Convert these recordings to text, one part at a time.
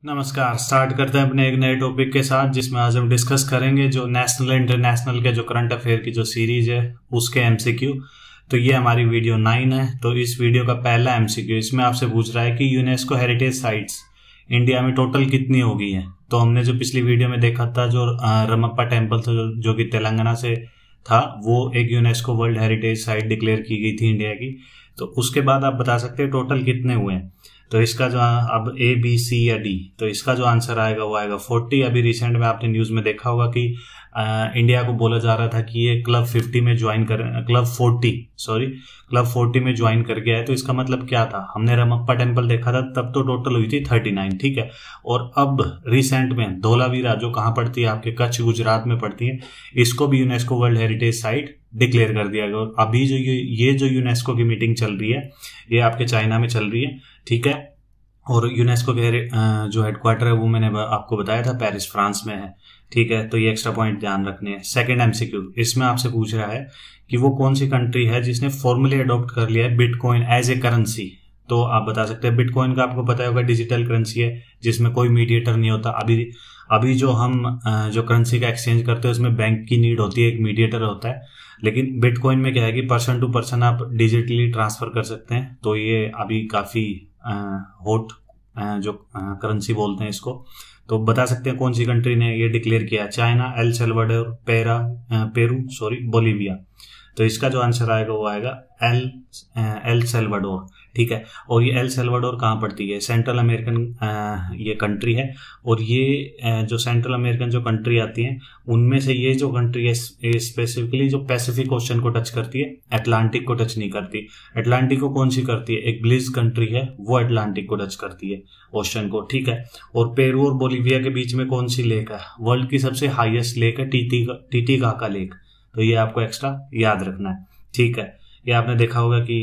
नमस्कार। स्टार्ट करते हैं अपने एक नए टॉपिक के साथ, जिसमें आज हम डिस्कस करेंगे जो नेशनल इंटरनेशनल के जो करंट अफेयर की जो सीरीज है उसके एमसीक्यू। तो ये हमारी वीडियो 9 है। तो इस वीडियो का पहला एमसीक्यू इसमें आपसे पूछ रहा है कि यूनेस्को हेरिटेज साइट्स इंडिया में टोटल कितनी हो गई है। तो हमने जो पिछली वीडियो में देखा था, जो रमप्पा टेम्पल था जो कि तेलंगाना से था, वो एक UNESCO world heritage site declare की गई थी इंडिया की। तो उसके बाद आप बता सकते हैं टोटल कितने हुए हैं। तो इसका जो अब ए बी सी या डी, तो इसका जो आंसर आएगा वो आएगा 40। अभी रिसेंट में आपने न्यूज में देखा होगा कि इंडिया को बोला जा रहा था कि ये क्लब 40 में ज्वाइन कर क्लब 40 में ज्वाइन कर गया है। तो इसका मतलब क्या था, हमने रमप्पा टेम्पल देखा था तब तो टोटल हुई थी 39, ठीक है। और अब रिसेंट में धौलावीरा, जो कहाँ पड़ती है, आपके कच्छ गुजरात में पड़ती है, इसको भी UNESCO world heritage site declare कर दिया गया। और अभी जो ये जो यूनेस्को की मीटिंग चल रही है, ये आपके चाइना में चल रही है, ठीक है। और यूनेस्को के जो हेडक्वार्टर है वो मैंने आपको बताया था पेरिस, फ्रांस में है, ठीक है। तो ये एक्स्ट्रा पॉइंट ध्यान रखने हैं। सेकंड एमसीक्यू इसमें आपसे पूछ रहा है कि वो कौन सी कंट्री है जिसने फॉर्मली अडॉप्ट कर लिया है बिटकॉइन एज ए करेंसी। तो आप बता सकते हैं, बिटकॉइन का आपको पता होगा डिजिटल करेंसी है जिसमें कोई मीडिएटर नहीं होता। अभी जो हम जो करेंसी का एक्सचेंज करते हैं उसमें बैंक की नीड होती है, एक मीडिएटर होता है। लेकिन बिटकॉइन में क्या है कि पर्सन टू पर्सन आप डिजिटली ट्रांसफर कर सकते हैं। तो ये अभी काफी हॉट जो करेंसी बोलते हैं इसको। तो बता सकते हैं कौन सी कंट्री ने ये डिक्लेयर किया, China, El Salvador, Peru, Bolivia. तो इसका जो आंसर आएगा वो आएगा एल सल्वाडोर, ठीक है। और ये एल सल्वाडोर कहाँ पड़ती है, सेंट्रल अमेरिकन ये कंट्री है। और ये जो सेंट्रल अमेरिकन जो कंट्री आती है उनमें से ये जो कंट्री है स्पेसिफिकली जो पैसिफिक ओशन को टच करती है, अटलांटिक को टच नहीं करती। अटलांटिक को कौन सी करती है, एक ब्लिज कंट्री है, वो अटलांटिक को टच करती है, ओशन को, ठीक है। और पेरू और बोलिविया के बीच में कौन सी लेक है, वर्ल्ड की सबसे हाईएस्ट लेक है टीटीकाका लेक। तो ये आपको एक्स्ट्रा याद रखना है, ठीक है। ये आपने देखा होगा कि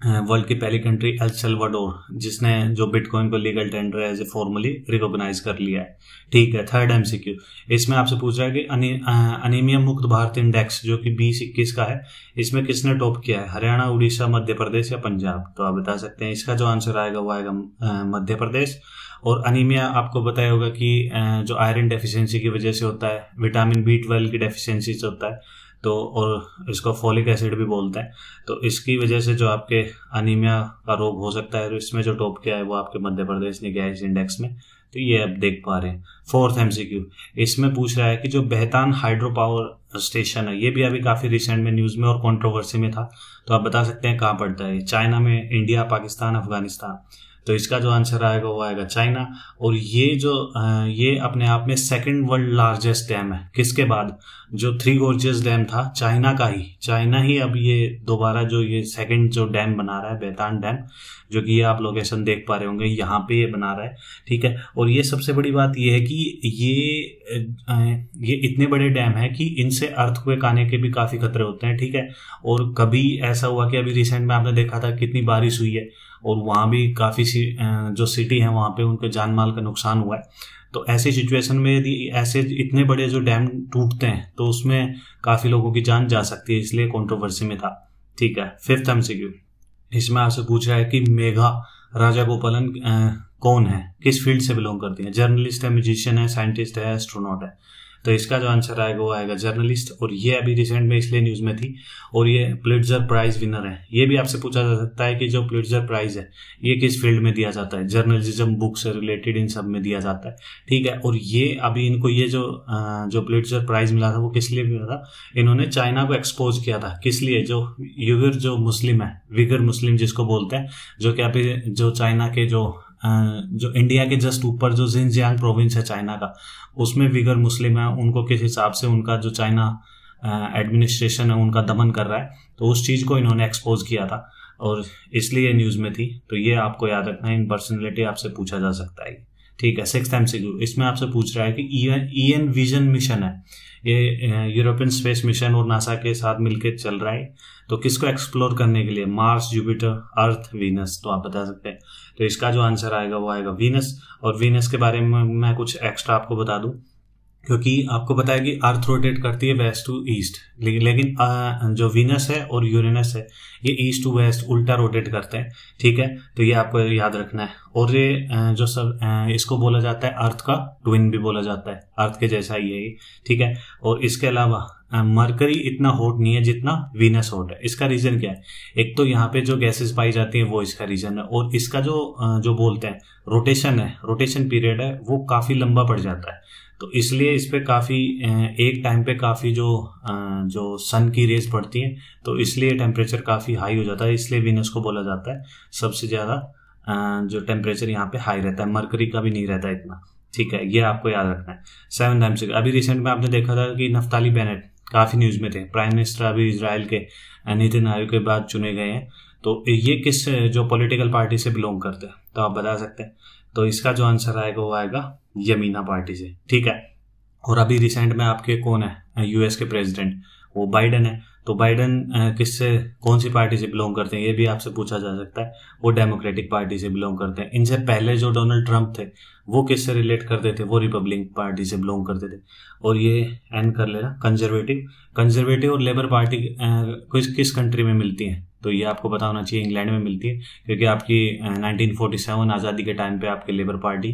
वर्ल्ड की पहली कंट्री एल सल्वाडोर, जिसने जो बिटकॉइन को legal tender as a formally recognise कर लिया है, ठीक है। थर्ड एमसीक्यू इसमें आपसे पूछ रहा है कि अनीमिया मुक्त भारत इंडेक्स जो कि 2021 का है, इसमें किसने टॉप किया है, हरियाणा, उड़ीसा, मध्य प्रदेश या पंजाब। तो आप बता सकते हैं इसका जो आंसर आएगा वो आएगा मध्य प्रदेश। और अनीमिया आपको बताया होगा कि जो आयरन डेफिशिएंसी की वजह से होता है, विटामिन B12 की डेफिशिएंसी से होता है, तो और इसको फॉलिक एसिड भी बोलते हैं। तो इसकी वजह से जो आपके अनीमिया का रोग हो सकता है, इसमें जो टॉप किया है वो आपके मध्य प्रदेश ने किया है इस इंडेक्स में। तो ये आप देख पा रहे हैं। फोर्थ एमसीक्यू इसमें पूछ रहा है कि जो बेहतान हाइड्रो पावर स्टेशन है, ये भी अभी काफी रिसेंट में न्यूज में और कंट्रोवर्सी में था। तो आप बता सकते हैं कहाँ पड़ता है, चाइना में, इंडिया, पाकिस्तान, अफगानिस्तान। तो इसका जो आंसर आएगा वो आएगा चाइना। और ये अपने आप में सेकंड वर्ल्ड लार्जेस्ट डैम है, किसके बाद, जो थ्री गोर्जियस डैम था चाइना ही अब ये दोबारा जो ये सेकंड जो डैम बना रहा है, बेहतान डैम, जो कि ये आप लोकेशन देख पा रहे होंगे, यहाँ पे ये बना रहा है, ठीक है। और ये सबसे बड़ी बात ये है कि ये इतने बड़े डैम है कि इनसे अर्थक्वेक आने के भी काफी खतरे होते हैं, ठीक है। और कभी ऐसा हुआ कि अभी रिसेंट में आपने देखा था कितनी बारिश हुई है, और वहां भी काफी जो सिटी है वहां पे उनके जान माल का नुकसान हुआ है। तो ऐसी सिचुएशन में यदि ऐसे इतने बड़े जो डैम टूटते हैं तो उसमें काफी लोगों की जान जा सकती है, इसलिए कंट्रोवर्सी में था, ठीक है। फिफ्थ एमसीक्यू इसमें आपसे पूछ रहा है कि मेघा राजागोपालन कौन है, किस फील्ड से बिलोंग करती है, जर्नलिस्ट है, म्यूजिशियन है, साइंटिस्ट है, एस्ट्रोनॉट है। तो इसका जो आंसर आएगा वो आएगा जर्नलिस्ट। और ये अभी रिसेंट में इसलिए न्यूज में थी, और ये पुलिट्जर प्राइज विनर है। ये भी आपसे पूछा जा सकता है कि जो पुलिट्जर प्राइज है ये किस फील्ड में दिया जाता है, जर्नलिज्म, बुक से रिलेटेड, इन सब में दिया जाता है, ठीक है। और ये अभी इनको ये जो पुलिट्जर प्राइज मिला था वो किस लिए मिला था, इन्होंने चाइना को एक्सपोज किया था। किस लिए, जो युगर जो मुस्लिम है, विगर मुस्लिम जिसको बोलते हैं, जो कि अभी जो चाइना के जो इंडिया के जस्ट ऊपर जो जिनजियांग प्रोविंस है चाइना का, उसमें विगर मुस्लिम है, उनको किस हिसाब से उनका जो चाइना एडमिनिस्ट्रेशन है उनका दमन कर रहा है, तो उस चीज को इन्होंने एक्सपोज किया था और इसलिए न्यूज में थी। तो ये आपको याद रखना है, इन पर्सनैलिटी आपसे पूछा जा सकता है, ठीक है। सिक्स्थ एमसीक्यू इसमें आपसे पूछ रहा है कि ईएन विजन मिशन है, ये यूरोपियन स्पेस मिशन और नासा के साथ मिलकर चल रहा है। तो किसको एक्सप्लोर करने के लिए, मार्स, जुपिटर, अर्थ, वीनस। तो आप बता सकते हैं। तो इसका जो आंसर आएगा वो आएगा वीनस। और वीनस के बारे में मैं कुछ एक्स्ट्रा आपको बता दूं क्योंकि आपको पता है कि अर्थ रोटेट करती है वेस्ट टू ईस्ट, लेकिन जो वीनस है और यूरेनस है ये ईस्ट टू वेस्ट उल्टा रोटेट करते हैं। ठीक है, तो ये आपको याद रखना है। और ये जो सब इसको बोला जाता है अर्थ का ट्विन भी बोला जाता है, अर्थ के जैसा ही है ये। ठीक है, और इसके अलावा मरकरी इतना हॉट नहीं है जितना वीनस हॉट है। इसका रीजन क्या है? एक तो यहाँ पे जो गैसेस पाई जाती है वो इसका रीजन है, और इसका जो बोलते हैं रोटेशन पीरियड है वो काफी लंबा पड़ जाता है। तो इसलिए इस पे काफी एक टाइम पे काफी जो सन की रेज पड़ती हैं, तो इसलिए टेम्परेचर काफी हाई हो जाता है। इसलिए वीनस को बोला जाता है सबसे ज्यादा जो टेम्परेचर यहाँ पे हाई रहता है। मरकरी का भी नहीं रहता इतना। ठीक है, ये आपको याद रखना है। 7 टाइम्स। अभी रिसेंट में आपने देखा था कि नफ्ताली बेनेट काफी न्यूज में थे, प्राइम मिनिस्टर अभी इजराइल के नेतन्याहू के बाद चुने गए हैं। तो ये किस जो पॉलिटिकल पार्टी से बिलोंग करते हैं, तो आप बता सकते हैं? तो इसका जो आंसर आएगा वो आएगा यमीना पार्टी से। ठीक है, और अभी रिसेंट में आपके कौन है यूएस के प्रेसिडेंट, वो बाइडन है। तो बाइडन कौन सी पार्टी से बिलोंग करते हैं ये भी आपसे पूछा जा सकता है। वो डेमोक्रेटिक पार्टी से बिलोंग करते हैं। इनसे पहले जो डोनाल्ड ट्रंप थे वो किससे रिलेट करते थे? वो रिपब्लिकन पार्टी से बिलोंग करते थे। और ये एंड कर लेना कंजर्वेटिव और लेबर पार्टी किस कंट्री में मिलती है? तो ये आपको पता होना चाहिए, इंग्लैंड में मिलती है, क्योंकि आपकी 1947 आज़ादी के टाइम पे आपकी लेबर पार्टी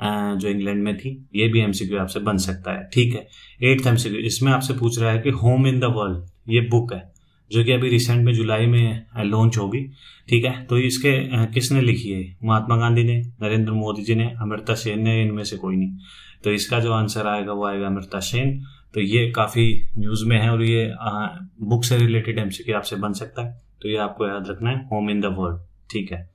जो इंग्लैंड में थी। ये भी एमसीक्यू आपसे बन सकता है। ठीक है, 8th एमसीक्यू, इसमें आपसे पूछ रहा है कि होम इन द वर्ल्ड ये बुक है जो कि अभी रिसेंट में जुलाई में लॉन्च होगी। ठीक है, तो इसके किसने लिखी है? महात्मा गांधी ने, नरेंद्र मोदी जी ने, अमृता सेन ने, इनमें से कोई नहीं। तो इसका जो आंसर आएगा वो आएगा अमृता सेन। तो ये काफी न्यूज में है और ये बुक से रिलेटेड एमसीक्यू आपसे बन सकता है। तो ये आपको याद रखना है, होम इन द वर्ल्ड। ठीक है,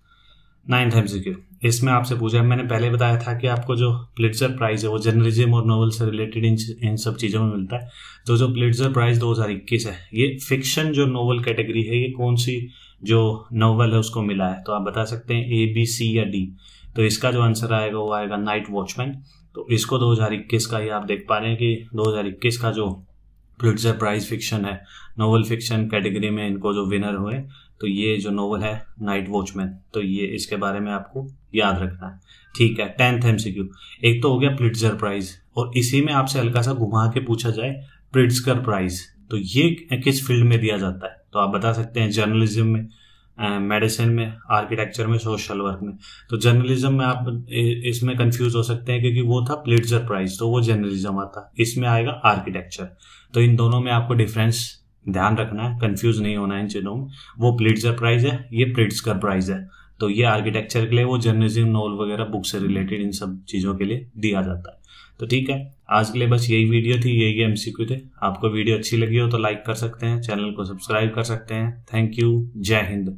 9th एमसीक्यू, इसमें आपसे पूछा है, मैंने पहले बताया था कि आपको जो पुलित्जर प्राइज है वो जर्नलिज्म और नॉवल से रिलेटेड इन सब चीजों में मिलता है। तो जो पुलित्जर प्राइज 2021 है, ये फिक्शन जो नॉवल कैटेगरी है, ये कौन सी जो नॉवल है उसको मिला है? तो आप बता सकते हैं ए, बी, सी या डी। तो इसका जो आंसर आएगा वो आएगा नाइट वॉचमैन। तो इसको 2021 का, ये आप देख पा रहे हैं कि 2021 का जो पुलित्जर प्राइज फिक्शन है, नॉवल फिक्शन कैटेगरी में इनको जो विनर हुए, तो ये जो नॉवल है नाइट वॉचमैन। तो ये इसके बारे में आपको याद रखना है। ठीक है, 10th एमसीक्यू, एक तो हो गया पुलित्जर प्राइज, और इसी में आपसे हल्का सा घुमा के पूछा जाए प्रिट्जकर प्राइज, तो ये किस फील्ड में दिया जाता है? तो आप बता सकते हैं जर्नलिज्म में, मेडिसिन में, आर्किटेक्चर में, सोशल वर्क में। तो जर्नलिज्म में आप इसमें कंफ्यूज हो सकते हैं क्योंकि वो था पुलित्जर प्राइज, तो वो जर्नलिज्म आता, इसमें आएगा आर्किटेक्चर। तो इन दोनों में आपको डिफरेंस ध्यान रखना है, कंफ्यूज नहीं होना है इन चीजों में। वो पुलित्जर प्राइज है, ये प्रिट्जकर प्राइज है। तो ये आर्किटेक्चर के लिए, वो जर्नलिज्म, नॉवल वगैरह बुक से रिलेटेड इन सब चीजों के लिए दिया जाता है। तो ठीक है, आज के लिए बस यही वीडियो थी, यही एमसीक्यू थे। आपको वीडियो अच्छी लगी हो तो लाइक कर सकते हैं, चैनल को सब्सक्राइब कर सकते हैं। थैंक यू, जय हिंद।